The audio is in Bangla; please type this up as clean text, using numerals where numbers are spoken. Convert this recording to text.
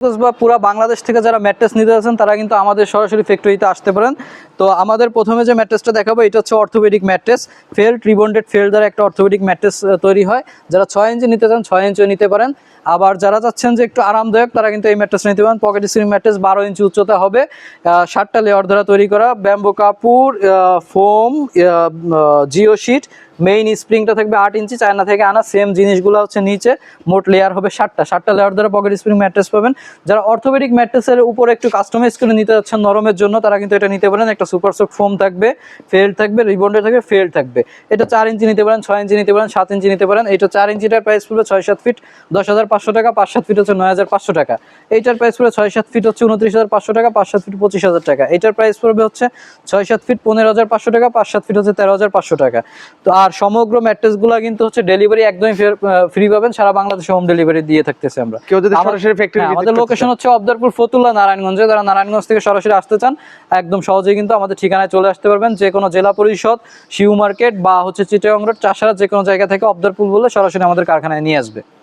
বা পুরো বাংলাদেশ থেকে যারা ম্যাট্রেস নিতে যাচ্ছেন তারা কিন্তু আমাদের সরাসরি ফ্যাক্টরিতে আসতে পারেন। তো আমাদের প্রথমে যে ম্যাট্রেসটা দেখাবো এটা হচ্ছে orthopaedic mattress, felt rebonded felt দ্বারা একটা অর্থোপেডিক ম্যাট্রেস তৈরি হয়। যারা 6 ইঞ্চি নিতে চান 6 ইঞ্চিও নিতে পারেন। আবার যারা চাচ্ছেন যে একটু আরামদায়ক তারা কিন্তু এই ম্যাট্রেস নিতে পারেন। পকেট স্প্রিং ম্যাট্রেস 12 ইঞ্চি উচ্চতা হবে, 7টা লেয়ার দ্বারা তৈরি করা, ব্যাম্বো কাপড়, ফোম, জিও শিট, মেইন স্প্রিংটা থাকবে 8 ইঞ্চি, চায়না থেকে আনা সেম জিনিসগুলো হচ্ছে নিচে, মোট লেয়ার হবে 7টা লেয়ার দ্বারা পকেট স্প্রিং ম্যাট্রেস পাবেন। যারা অর্থোপেডিক ম্যাট্রেসের উপরে একটু কাস্টমাইজ করে নিতে যাচ্ছেন নরমের জন্য তারা কিন্তু এটা নিতে পারেন। একটা সুপার সফট ফোম থাকবে, ফেল্ট থাকবে, রিবন্ডে থাকবে, ফেল্ট থাকবে। এটা 4 ইঞ্চি নিতে পারেন, 6 ইঞ্চি নিতে পারেন, 7 ইঞ্চি নিতে পারেন। এটা 4 ইঞ্চিটার প্রাইস পড়বে 6-7 ফিট 10,500 টাকা, 5-7 ফিট হচ্ছে 9,500 টাকা। এইটার প্রাইস পড়বে 6-7 ফিট হচ্ছে 29,500 টাকা, 5-7 ফিট 25,000 টাকা। এইটার প্রাইস পড়বে হচ্ছে 6-7 ফিট 15,500 টাকা, 5-7 ফিট হচ্ছে 13,500 টাকা। তো আর সমগ্র ম্যাট্রেসগুলো কিন্তু হচ্ছে ডেলিভারি একদমই ফ্রি পাবেন, সারা বাংলাদেশে হোম ডেলিভারি দিয়ে থাকতেছে আমরা। কেউ যদি সরাসরি ফ্যাক্টরি আমাদের লোকেশন হচ্ছে অবদারপুর ফতুল্লা নারায়ণগঞ্জে। যারা নারায়ণগঞ্জ থেকে সরাসরি আসতে চান একদম সহজেই কিন্তু আমাদের ঠিকানায় চলে আসতে পারবেন। যে কোনো জেলা পরিষদ, শিউ মার্কেট বা হচ্ছে চিটাগাং রোড, চাষারা যে কোনো জায়গা থেকে অবদারপুর বলে সরাসরি আমাদের কারখানায় নিয়ে আসবে।